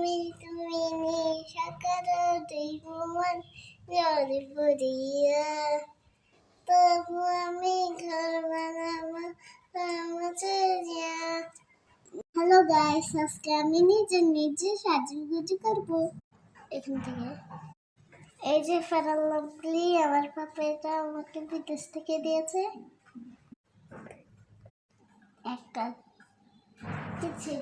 তুমি তুমি সাকার মন জলে পড়িয়া তবু আমি ঘর বানাবো হ্যালো গাইস, আজকে আমি নিজে সাজুগুজু করবো। এখান থেকে এই যে ফেরান লাভলি আমার পাপা এটা আমাকে বিদেশ থেকে দিয়েছে। একটা কিছু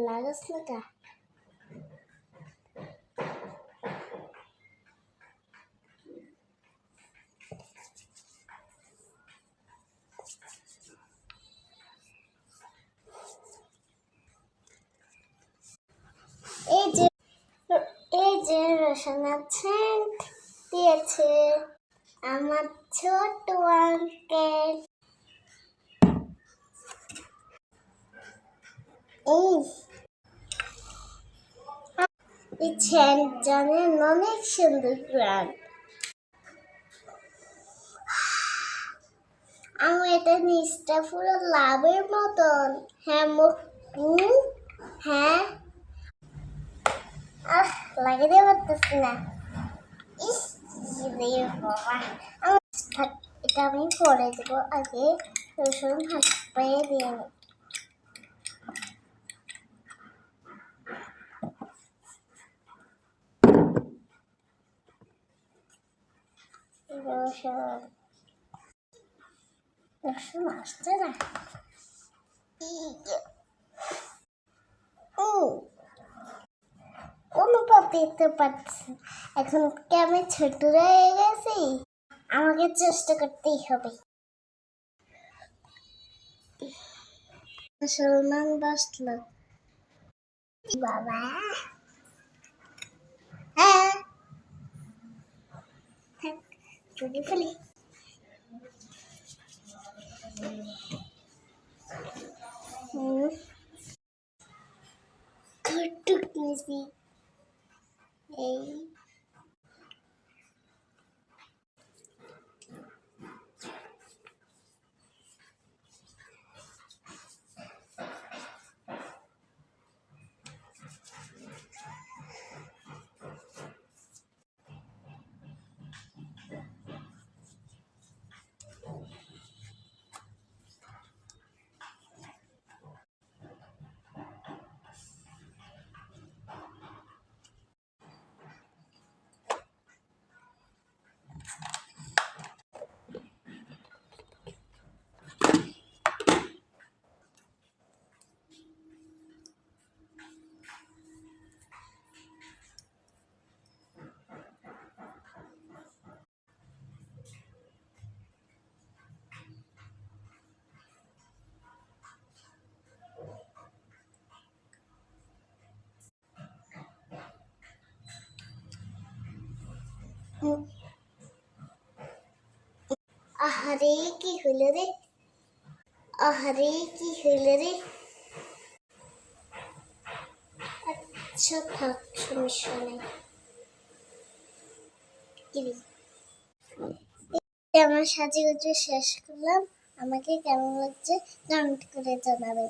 লাগাস না এই যে রসনা সেন্ট দিয়েছে আমার ছোট আঙ্কেল। এই সেন্ট জানেন অনেক সুন্দর ব্র্যান্ড। আমি এটা নিচটা পুরো লাভের মতন। হ্যাঁ হ্যাঁ লাগিয়ে পারতেছি না। ইস রে বাবা, এটা আমি পরে দেবো। আগে রসুন হাত পায়ে দিয়ে নেব। রসুন আসছে না। অনুভব দেখতে পাচ্ছি এখন কি আমি ছোট হয়ে গেছি। আমাকে চেষ্টা করতেই হবে। মুসলমান বসলো বাবা। হ্যাঁ চুরি ফেলি। ঘটুক মিশি এই আহারে কি হইল রে, আহারে কি হইল রে। আচ্ছা থাক, সমস্যা নেই। আমার সাজুগুজু শেষ করলাম। আমাকে কেমন লাগছে কমেন্ট করে জানাবেন।